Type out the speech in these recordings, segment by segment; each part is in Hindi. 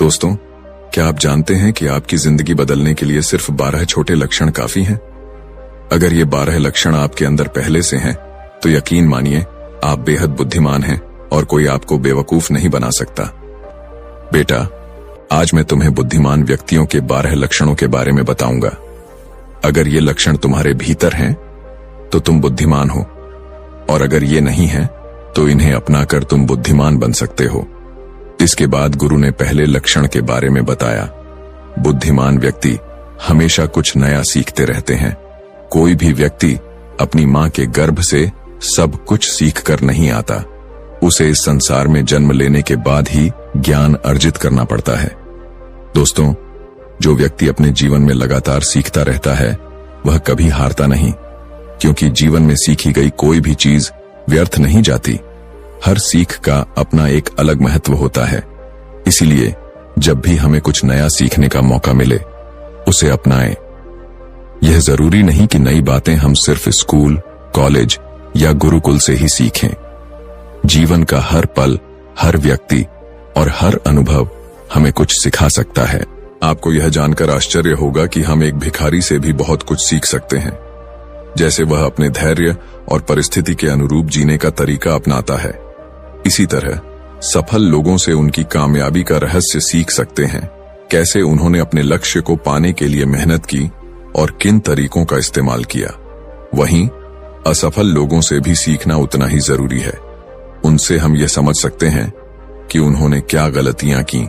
दोस्तों, क्या आप जानते हैं कि आपकी जिंदगी बदलने के लिए सिर्फ 12 छोटे लक्षण काफी हैं? अगर ये 12 लक्षण आपके अंदर पहले से हैं, तो यकीन मानिए आप बेहद बुद्धिमान हैं और कोई आपको बेवकूफ नहीं बना सकता। बेटा, आज मैं तुम्हें बुद्धिमान व्यक्तियों के 12 लक्षणों के बारे में बताऊंगा। अगर ये लक्षण तुम्हारे भीतर हैं, तो तुम बुद्धिमान हो, और अगर ये नहीं है, तो इन्हें अपनाकर तुम बुद्धिमान बन सकते हो। इसके बाद गुरु ने पहले लक्षण के बारे में बताया। बुद्धिमान व्यक्ति हमेशा कुछ नया सीखते रहते हैं। कोई भी व्यक्ति अपनी मां के गर्भ से सब कुछ सीख कर नहीं आता। उसे इस संसार में जन्म लेने के बाद ही ज्ञान अर्जित करना पड़ता है। दोस्तों, जो व्यक्ति अपने जीवन में लगातार सीखता रहता है, वह कभी हारता नहीं, क्योंकि जीवन में सीखी गई कोई भी चीज व्यर्थ नहीं जाती। हर सीख का अपना एक अलग महत्व होता है। इसीलिए जब भी हमें कुछ नया सीखने का मौका मिले, उसे अपनाएं। यह जरूरी नहीं कि नई बातें हम सिर्फ स्कूल, कॉलेज या गुरुकुल से ही सीखें। जीवन का हर पल, हर व्यक्ति और हर अनुभव हमें कुछ सिखा सकता है। आपको यह जानकर आश्चर्य होगा कि हम एक भिखारी से भी बहुत कुछ सीख सकते हैं। जैसे वह अपने धैर्य और परिस्थिति के अनुरूप जीने का तरीका अपनाता है, इसी तरह सफल लोगों से उनकी कामयाबी का रहस्य सीख सकते हैं। कैसे उन्होंने अपने लक्ष्य को पाने के लिए मेहनत की और किन तरीकों का इस्तेमाल किया। वहीं असफल लोगों से भी सीखना उतना ही जरूरी है। उनसे हम यह समझ सकते हैं कि उन्होंने क्या गलतियां की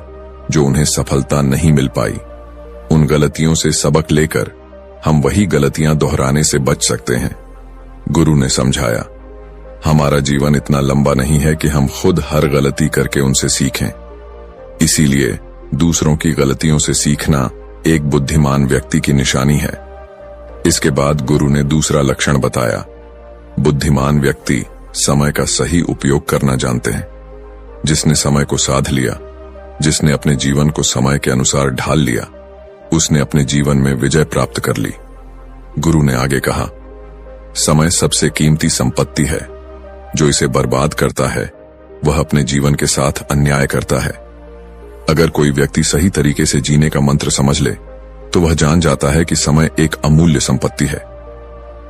जो उन्हें सफलता नहीं मिल पाई। उन गलतियों से सबक लेकर हम वही गलतियां दोहराने से बच सकते हैं। गुरु ने समझाया, हमारा जीवन इतना लंबा नहीं है कि हम खुद हर गलती करके उनसे सीखें। इसीलिए दूसरों की गलतियों से सीखना एक बुद्धिमान व्यक्ति की निशानी है। इसके बाद गुरु ने दूसरा लक्षण बताया। बुद्धिमान व्यक्ति समय का सही उपयोग करना जानते हैं। जिसने समय को साध लिया, जिसने अपने जीवन को समय के अनुसार ढाल लिया, उसने अपने जीवन में विजय प्राप्त कर ली। गुरु ने आगे कहा, समय सबसे कीमती संपत्ति है। जो इसे बर्बाद करता है, वह अपने जीवन के साथ अन्याय करता है। अगर कोई व्यक्ति सही तरीके से जीने का मंत्र समझ ले, तो वह जान जाता है कि समय एक अमूल्य संपत्ति है।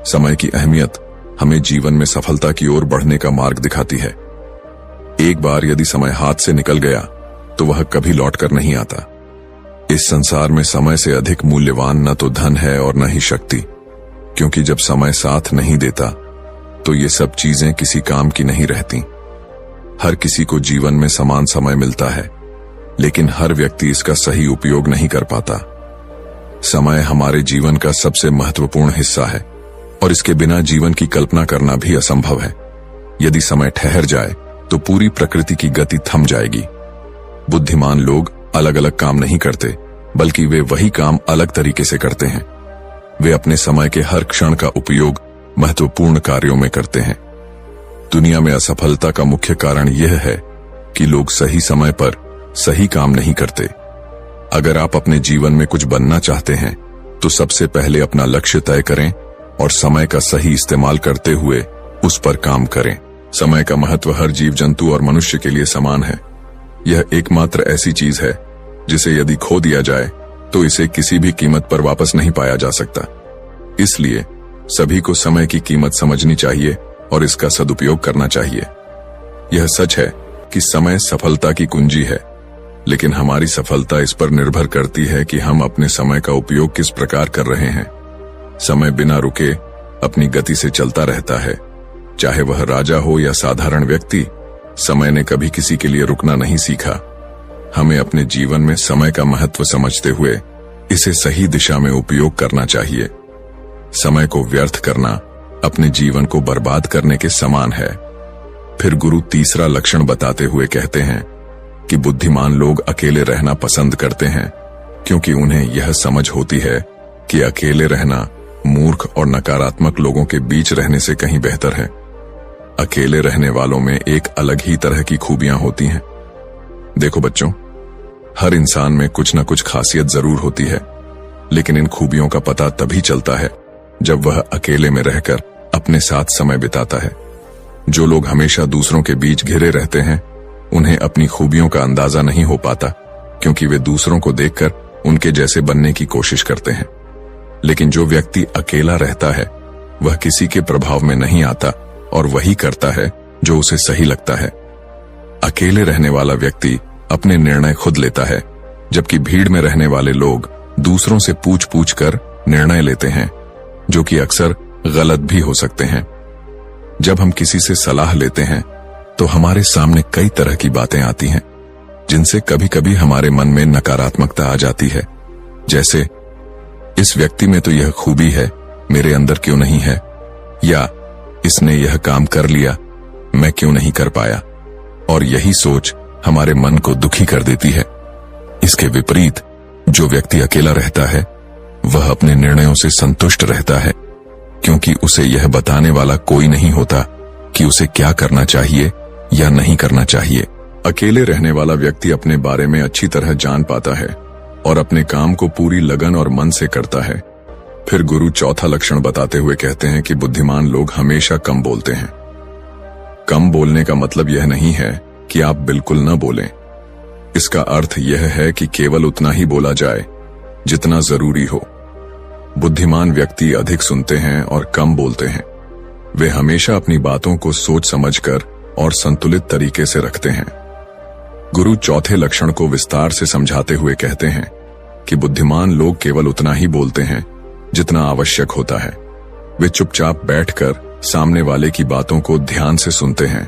समय की अहमियत हमें जीवन में सफलता की ओर बढ़ने का मार्ग दिखाती है। एक बार यदि समय हाथ से निकल गया, तो वह कभी लौटकर नहीं आता। इस संसार में समय से अधिक मूल्यवान न तो धन है और न ही शक्ति, क्योंकि जब समय साथ नहीं देता, तो ये सब चीजें किसी काम की नहीं रहती। हर किसी को जीवन में समान समय मिलता है, लेकिन हर व्यक्ति इसका सही उपयोग नहीं कर पाता। समय हमारे जीवन का सबसे महत्वपूर्ण हिस्सा है, और इसके बिना जीवन की कल्पना करना भी असंभव है। यदि समय ठहर जाए, तो पूरी प्रकृति की गति थम जाएगी। बुद्धिमान लोग अलग अलग काम नहीं करते, बल्कि वे वही काम अलग तरीके से करते हैं। वे अपने समय के हर क्षण का उपयोग महत्वपूर्ण कार्यों में करते हैं। दुनिया में असफलता का मुख्य कारण यह है कि लोग सही समय पर सही काम नहीं करते। अगर आप अपने जीवन में कुछ बनना चाहते हैं, तो सबसे पहले अपना लक्ष्य तय करें और समय का सही इस्तेमाल करते हुए उस पर काम करें। समय का महत्व हर जीव जंतु और मनुष्य के लिए समान है। यह एकमात्र ऐसी चीज है जिसे यदि खो दिया जाए, तो इसे किसी भी कीमत पर वापस नहीं पाया जा सकता। इसलिए सभी को समय की कीमत समझनी चाहिए और इसका सदुपयोग करना चाहिए। यह सच है कि समय सफलता की कुंजी है, लेकिन हमारी सफलता इस पर निर्भर करती है कि हम अपने समय का उपयोग किस प्रकार कर रहे हैं। समय बिना रुके अपनी गति से चलता रहता है। चाहे वह राजा हो या साधारण व्यक्ति, समय ने कभी किसी के लिए रुकना नहीं सीखा। हमें अपने जीवन में समय का महत्व समझते हुए इसे सही दिशा में उपयोग करना चाहिए। समय को व्यर्थ करना अपने जीवन को बर्बाद करने के समान है। फिर गुरु तीसरा लक्षण बताते हुए कहते हैं कि बुद्धिमान लोग अकेले रहना पसंद करते हैं, क्योंकि उन्हें यह समझ होती है कि अकेले रहना मूर्ख और नकारात्मक लोगों के बीच रहने से कहीं बेहतर है। अकेले रहने वालों में एक अलग ही तरह की खूबियां होती हैं। देखो बच्चों, हर इंसान में कुछ न कुछ खासियत जरूर होती है, लेकिन इन खूबियों का पता तभी चलता है जब वह अकेले में रहकर अपने साथ समय बिताता है। जो लोग हमेशा दूसरों के बीच घिरे रहते हैं, उन्हें अपनी खूबियों का अंदाजा नहीं हो पाता, क्योंकि वे दूसरों को देखकर उनके जैसे बनने की कोशिश करते हैं। लेकिन जो व्यक्ति अकेला रहता है वह किसी के प्रभाव में नहीं आता और वही करता है जो उसे सही लगता है। अकेले रहने वाला व्यक्ति अपने निर्णय खुद लेता है, जबकि भीड़ में रहने वाले लोग दूसरों से पूछ पूछ कर निर्णय लेते हैं, जो कि अक्सर गलत भी हो सकते हैं। जब हम किसी से सलाह लेते हैं तो हमारे सामने कई तरह की बातें आती हैं, जिनसे कभी कभी हमारे मन में नकारात्मकता आ जाती है, जैसे इस व्यक्ति में तो यह खूबी है, मेरे अंदर क्यों नहीं है, या इसने यह काम कर लिया, मैं क्यों नहीं कर पाया। और यही सोच हमारे मन को दुखी कर देती है। इसके विपरीत जो व्यक्ति अकेला रहता है वह अपने निर्णयों से संतुष्ट रहता है, क्योंकि उसे यह बताने वाला कोई नहीं होता कि उसे क्या करना चाहिए या नहीं करना चाहिए। अकेले रहने वाला व्यक्ति अपने बारे में अच्छी तरह जान पाता है और अपने काम को पूरी लगन और मन से करता है। फिर गुरु चौथा लक्षण बताते हुए कहते हैं कि बुद्धिमान लोग हमेशा कम बोलते हैं। कम बोलने का मतलब यह नहीं है कि आप बिल्कुल न बोलें। इसका अर्थ यह है कि केवल उतना ही बोला जाए जितना जरूरी हो। बुद्धिमान व्यक्ति अधिक सुनते हैं और कम बोलते हैं। वे हमेशा अपनी बातों को सोच समझकर और संतुलित तरीके से रखते हैं। गुरु चौथे लक्षण को विस्तार से समझाते हुए कहते हैं कि बुद्धिमान लोग केवल उतना ही बोलते हैं जितना आवश्यक होता है। वे चुपचाप बैठकर सामने वाले की बातों को ध्यान से सुनते हैं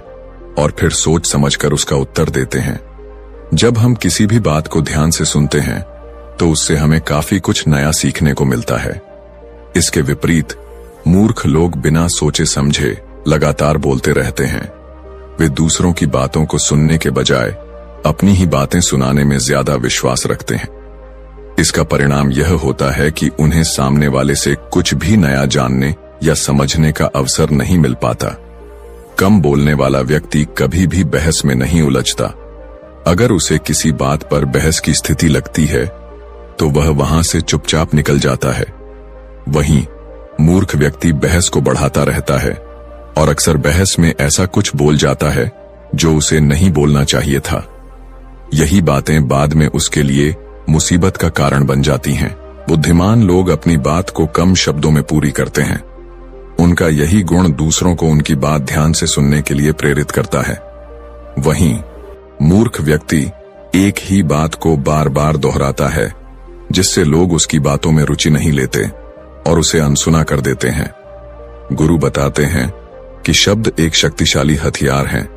और फिर सोच समझकर उसका उत्तर देते हैं। जब हम किसी भी बात को ध्यान से सुनते हैं तो उससे हमें काफी कुछ नया सीखने को मिलता है। इसके विपरीत मूर्ख लोग बिना सोचे समझे लगातार बोलते रहते हैं। वे दूसरों की बातों को सुनने के बजाय अपनी ही बातें सुनाने में ज्यादा विश्वास रखते हैं। इसका परिणाम यह होता है कि उन्हें सामने वाले से कुछ भी नया जानने या समझने का अवसर नहीं मिल पाता। कम बोलने वाला व्यक्ति कभी भी बहस में नहीं उलझता। अगर उसे किसी बात पर बहस की स्थिति लगती है तो वह वहां से चुपचाप निकल जाता है। वहीं मूर्ख व्यक्ति बहस को बढ़ाता रहता है और अक्सर बहस में ऐसा कुछ बोल जाता है जो उसे नहीं बोलना चाहिए था। यही बातें बाद में उसके लिए मुसीबत का कारण बन जाती हैं। बुद्धिमान लोग अपनी बात को कम शब्दों में पूरी करते हैं। उनका यही गुण दूसरों को उनकी बात ध्यान से सुनने के लिए प्रेरित करता है। वहीं मूर्ख व्यक्ति एक ही बात को बार बार दोहराता है, जिससे लोग उसकी बातों में रुचि नहीं लेते और उसे अनसुना कर देते हैं। गुरु बताते हैं कि शब्द एक शक्तिशाली हथियार हैं,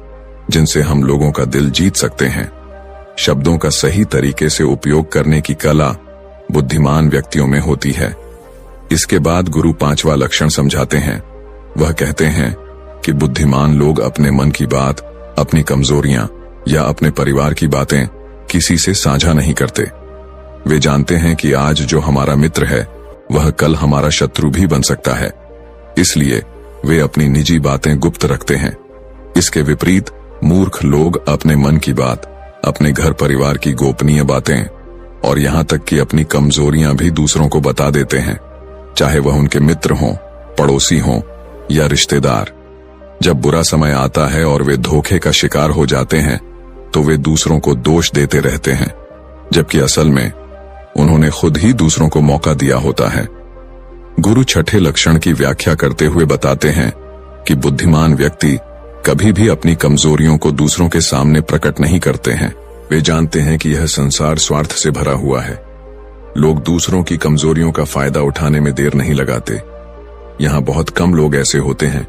जिनसे हम लोगों का दिल जीत सकते हैं। शब्दों का सही तरीके से उपयोग करने की कला बुद्धिमान व्यक्तियों में होती है। इसके बाद गुरु पांचवा लक्षण समझाते हैं। वह कहते हैं कि बुद्धिमान लोग अपने मन की बात, अपनी कमजोरियां या अपने परिवार की बातें किसी से साझा नहीं करते। वे जानते हैं कि आज जो हमारा मित्र है वह कल हमारा शत्रु भी बन सकता है, इसलिए वे अपनी निजी बातें गुप्त रखते हैं। इसके विपरीत मूर्ख लोग अपने मन की बात, अपने घर परिवार की गोपनीय बातें और यहाँ तक कि अपनी कमजोरियां भी दूसरों को बता देते हैं, चाहे वह उनके मित्र हों, पड़ोसी हों या रिश्तेदार। जब बुरा समय आता है और वे धोखे का शिकार हो जाते हैं तो वे दूसरों को दोष देते रहते हैं, जबकि असल में उन्होंने खुद ही दूसरों को मौका दिया होता है। गुरु छठे लक्षण की व्याख्या करते हुए बताते हैं कि बुद्धिमान व्यक्ति कभी भी अपनी कमजोरियों को दूसरों के सामने प्रकट नहीं करते हैं। वे जानते हैं कि यह संसार स्वार्थ से भरा हुआ है। लोग दूसरों की कमजोरियों का फायदा उठाने में देर नहीं लगाते। यहाँ बहुत कम लोग ऐसे होते हैं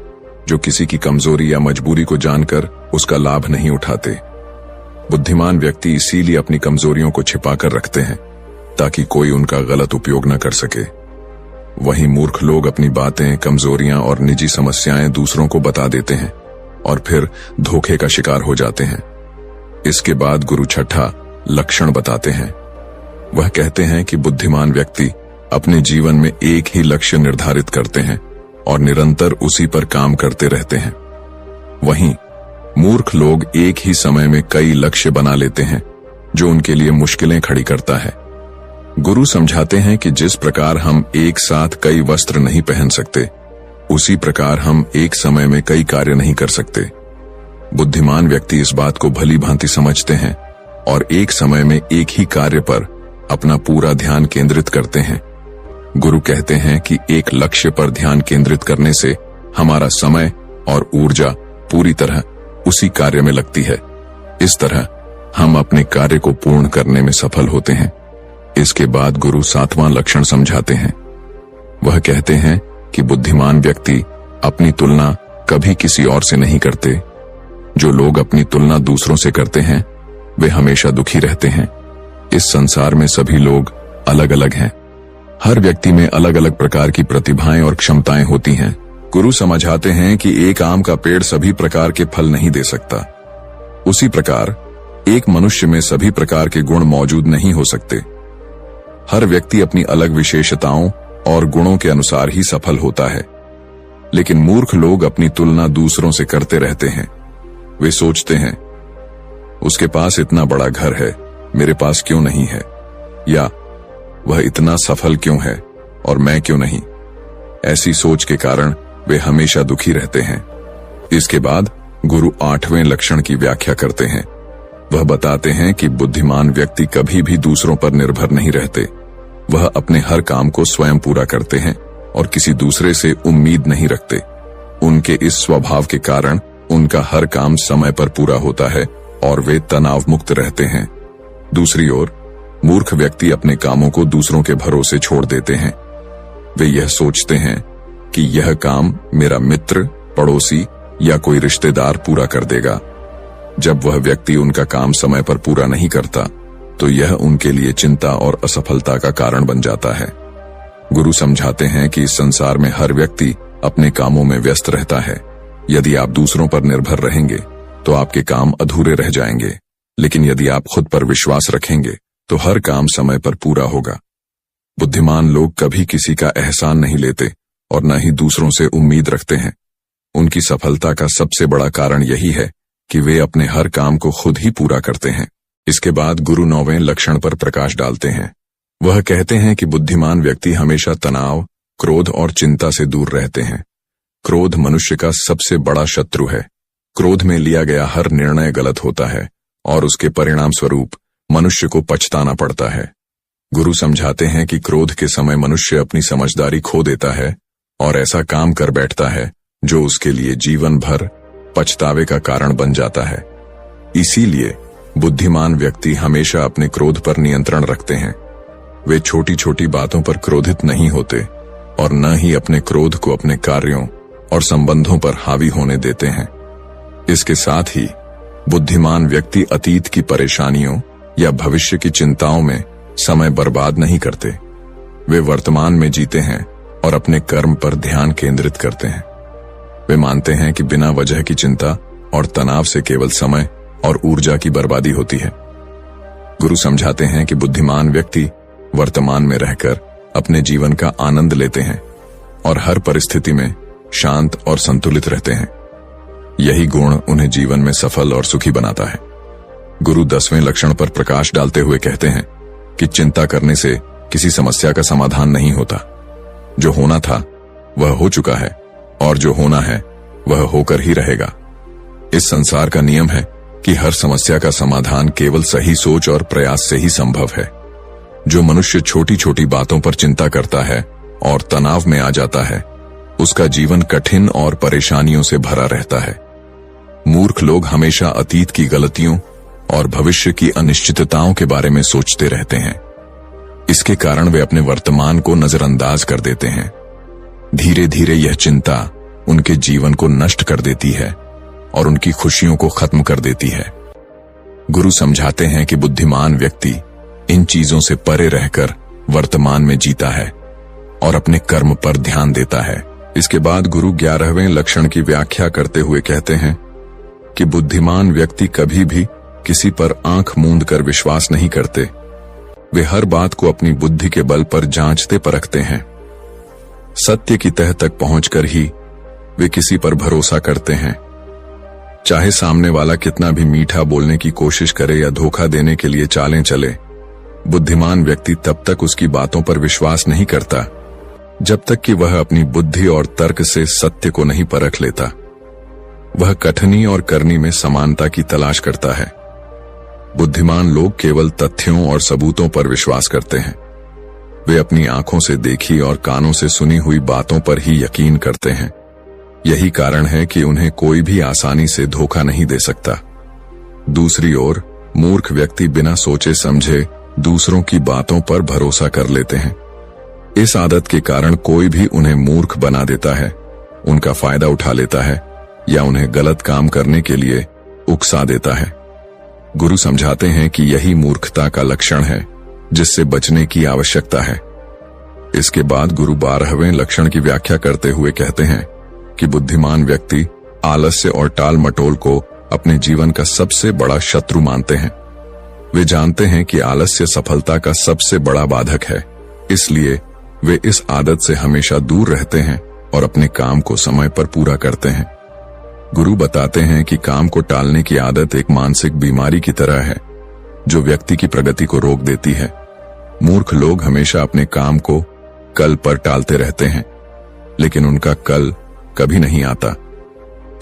जो किसी की कमजोरी या मजबूरी को जानकर उसका लाभ नहीं उठाते। बुद्धिमान व्यक्ति इसीलिए अपनी कमजोरियों को छिपाकर रखते हैं ताकि कोई उनका गलत उपयोग न कर सके। वहीं मूर्ख लोग अपनी बातें, कमजोरियां और निजी समस्याएं दूसरों को बता देते हैं और फिर धोखे का शिकार हो जाते हैं। इसके बाद गुरु छठा लक्षण बताते हैं। वह कहते हैं कि बुद्धिमान व्यक्ति अपने जीवन में एक ही लक्ष्य निर्धारित करते हैं और निरंतर उसी पर काम करते रहते हैं। वहीं मूर्ख लोग एक ही समय में कई लक्ष्य बना लेते हैं, जो उनके लिए मुश्किलें खड़ी करता है। गुरु समझाते हैं कि जिस प्रकार हम एक साथ कई वस्त्र नहीं पहन सकते, उसी प्रकार हम एक समय में कई कार्य नहीं कर सकते। बुद्धिमान व्यक्ति इस बात को भली भांति समझते हैं और एक समय में एक ही कार्य पर अपना पूरा ध्यान केंद्रित करते हैं। गुरु कहते हैं कि एक लक्ष्य पर ध्यान केंद्रित करने से हमारा समय और ऊर्जा पूरी तरह उसी कार्य में लगती है। इस तरह हम अपने कार्य को पूर्ण करने में सफल होते हैं। इसके बाद गुरु 7वां लक्षण समझाते हैं। वह कहते हैं कि बुद्धिमान व्यक्ति अपनी तुलना कभी किसी और से नहीं करते। जो लोग अपनी तुलना दूसरों से करते हैं वे हमेशा दुखी रहते हैं। इस संसार में सभी लोग अलग अलग हैं। हर व्यक्ति में अलग अलग प्रकार की प्रतिभाएं और क्षमताएं होती हैं। गुरु समझाते हैं कि एक आम का पेड़ सभी प्रकार के फल नहीं दे सकता। उसी प्रकार एक मनुष्य में सभी प्रकार के गुण मौजूद नहीं हो सकते। हर व्यक्ति अपनी अलग विशेषताओं और गुणों के अनुसार ही सफल होता है। लेकिन मूर्ख लोग अपनी तुलना दूसरों से करते रहते हैं। वे सोचते हैं, उसके पास इतना बड़ा घर है, मेरे पास क्यों नहीं है, या वह इतना सफल क्यों है और मैं क्यों नहीं। ऐसी सोच के कारण वे हमेशा दुखी रहते हैं। इसके बाद गुरु 8वें लक्षण की व्याख्या करते हैं। वह बताते हैं कि बुद्धिमान व्यक्ति कभी भी दूसरों पर निर्भर नहीं रहते। वह अपने हर काम को स्वयं पूरा करते हैं और किसी दूसरे से उम्मीद नहीं रखते। उनके इस स्वभाव के कारण उनका हर काम समय पर पूरा होता है और वे तनाव मुक्त रहते हैं। दूसरी ओर मूर्ख व्यक्ति अपने कामों को दूसरों के भरोसे छोड़ देते हैं। वे यह सोचते हैं कि यह काम मेरा मित्र, पड़ोसी या कोई रिश्तेदार पूरा कर देगा। जब वह व्यक्ति उनका काम समय पर पूरा नहीं करता तो यह उनके लिए चिंता और असफलता का कारण बन जाता है। गुरु समझाते हैं कि इस संसार में हर व्यक्ति अपने कामों में व्यस्त रहता है। यदि आप दूसरों पर निर्भर रहेंगे तो आपके काम अधूरे रह जाएंगे, लेकिन यदि आप खुद पर विश्वास रखेंगे तो हर काम समय पर पूरा होगा। बुद्धिमान लोग कभी किसी का एहसान नहीं लेते और न ही दूसरों से उम्मीद रखते हैं। उनकी सफलता का सबसे बड़ा कारण यही है कि वे अपने हर काम को खुद ही पूरा करते हैं। इसके बाद गुरु 9वें लक्षण पर प्रकाश डालते हैं। वह कहते हैं कि बुद्धिमान व्यक्ति हमेशा तनाव, क्रोध और चिंता से दूर रहते हैं। क्रोध मनुष्य का सबसे बड़ा शत्रु है। क्रोध में लिया गया हर निर्णय गलत होता है और उसके परिणाम स्वरूप मनुष्य को पछताना पड़ता है। गुरु समझाते हैं कि क्रोध के समय मनुष्य अपनी समझदारी खो देता है और ऐसा काम कर बैठता है जो उसके लिए जीवन भर पछतावे का कारण बन जाता है। इसीलिए बुद्धिमान व्यक्ति हमेशा अपने क्रोध पर नियंत्रण रखते हैं। वे छोटी छोटी बातों पर क्रोधित नहीं होते और न ही अपने क्रोध को अपने कार्यों और संबंधों पर हावी होने देते हैं। इसके साथ ही बुद्धिमान व्यक्ति अतीत की परेशानियों या भविष्य की चिंताओं में समय बर्बाद नहीं करते। वे वर्तमान में जीते हैं और अपने कर्म पर ध्यान केंद्रित करते हैं। वे मानते हैं कि बिना वजह की चिंता और तनाव से केवल समय और ऊर्जा की बर्बादी होती है। गुरु समझाते हैं कि बुद्धिमान व्यक्ति वर्तमान में रहकर अपने जीवन का आनंद लेते हैं और हर परिस्थिति में शांत और संतुलित रहते हैं। यही गुण उन्हें जीवन में सफल और सुखी बनाता है। गुरु 10वें लक्षण पर प्रकाश डालते हुए कहते हैं कि चिंता करने से किसी समस्या का समाधान नहीं होता। जो होना था वह हो चुका है और जो होना है वह होकर ही रहेगा। इस संसार का नियम है कि हर समस्या का समाधान केवल सही सोच और प्रयास से ही संभव है। जो मनुष्य छोटी छोटी बातों पर चिंता करता है और तनाव में आ जाता है, उसका जीवन कठिन और परेशानियों से भरा रहता है। मूर्ख लोग हमेशा अतीत की गलतियों और भविष्य की अनिश्चितताओं के बारे में सोचते रहते हैं। इसके कारण वे अपने वर्तमान को नजरअंदाज कर देते हैं। धीरे धीरे यह चिंता उनके जीवन को नष्ट कर देती है और उनकी खुशियों को खत्म कर देती है। गुरु समझाते हैं कि बुद्धिमान व्यक्ति इन चीजों से परे रहकर वर्तमान में जीता है और अपने कर्म पर ध्यान देता है। इसके बाद गुरु 11वें लक्षण की व्याख्या करते हुए कहते हैं कि बुद्धिमान व्यक्ति कभी भी किसी पर आंख मूंद कर विश्वास नहीं करते। वे हर बात को अपनी बुद्धि के बल पर जांचते परखते हैं। सत्य की तह तक पहुंचकर ही वे किसी पर भरोसा करते हैं। चाहे सामने वाला कितना भी मीठा बोलने की कोशिश करे या धोखा देने के लिए चालें चले, बुद्धिमान व्यक्ति तब तक उसकी बातों पर विश्वास नहीं करता जब तक कि वह अपनी बुद्धि और तर्क से सत्य को नहीं परख लेता। वह कथनी और करनी में समानता की तलाश करता है। बुद्धिमान लोग केवल तथ्यों और सबूतों पर विश्वास करते हैं। वे अपनी आंखों से देखी और कानों से सुनी हुई बातों पर ही यकीन करते हैं। यही कारण है कि उन्हें कोई भी आसानी से धोखा नहीं दे सकता। दूसरी ओर मूर्ख व्यक्ति बिना सोचे समझे दूसरों की बातों पर भरोसा कर लेते हैं। इस आदत के कारण कोई भी उन्हें मूर्ख बना देता है, उनका फायदा उठा लेता है या उन्हें गलत काम करने के लिए उकसा देता है। गुरु समझाते हैं कि यही मूर्खता का लक्षण है जिससे बचने की आवश्यकता है। इसके बाद गुरु 12वें लक्षण की व्याख्या करते हुए कहते हैं कि बुद्धिमान व्यक्ति आलस्य और टाल मटोल को अपने जीवन का सबसे बड़ा शत्रु मानते हैं। वे जानते हैं कि आलस्य सफलता का सबसे बड़ा बाधक है, इसलिए वे इस आदत से हमेशा दूर रहते हैं और अपने काम को समय पर पूरा करते हैं। गुरु बताते हैं कि काम को टालने की आदत एक मानसिक बीमारी की तरह है जो व्यक्ति की प्रगति को रोक देती है। मूर्ख लोग हमेशा अपने काम को कल पर टालते रहते हैं, लेकिन उनका कल कभी नहीं आता।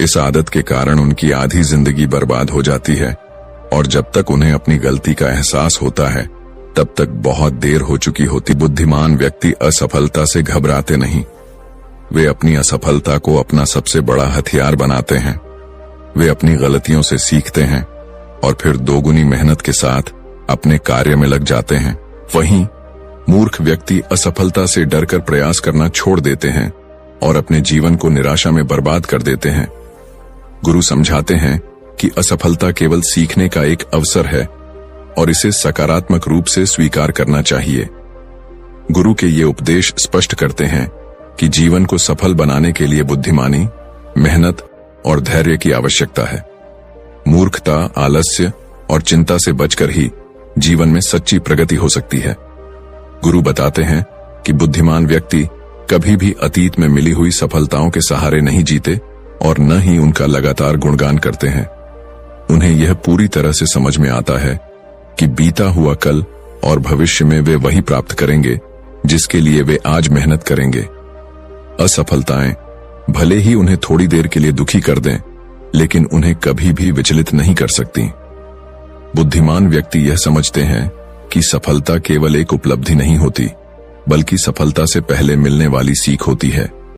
इस आदत के कारण उनकी आधी जिंदगी बर्बाद हो जाती है और जब तक उन्हें अपनी गलती का एहसास होता है तब तक बहुत देर हो चुकी होती। बुद्धिमान व्यक्ति असफलता से घबराते नहीं, वे अपनी असफलता को अपना सबसे बड़ा हथियार बनाते हैं। वे अपनी गलतियों से सीखते हैं और फिर दोगुनी मेहनत के साथ अपने कार्य में लग जाते हैं। वहीं मूर्ख व्यक्ति असफलता से डरकर प्रयास करना छोड़ देते हैं और अपने जीवन को निराशा में बर्बाद कर देते हैं। गुरु समझाते हैं कि असफलता केवल सीखने का एक अवसर है और इसे सकारात्मक रूप से स्वीकार करना चाहिए। गुरु के ये उपदेश स्पष्ट करते हैं कि जीवन को सफल बनाने के लिए बुद्धिमानी, मेहनत और धैर्य की आवश्यकता है। मूर्खता, आलस्य और चिंता से बचकर ही जीवन में सच्ची प्रगति हो सकती है। गुरु बताते हैं कि बुद्धिमान व्यक्ति कभी भी अतीत में मिली हुई सफलताओं के सहारे नहीं जीते और न ही उनका लगातार गुणगान करते हैं। उन्हें यह पूरी तरह से समझ में आता है कि बीता हुआ कल और भविष्य में वे वही प्राप्त करेंगे जिसके लिए वे आज मेहनत करेंगे। असफलताएं भले ही उन्हें थोड़ी देर के लिए दुखी कर दें, लेकिन उन्हें कभी भी विचलित नहीं कर सकती। बुद्धिमान व्यक्ति यह समझते हैं कि सफलता केवल एक उपलब्धि नहीं होती, बल्कि सफलता से पहले मिलने वाली सीख होती है।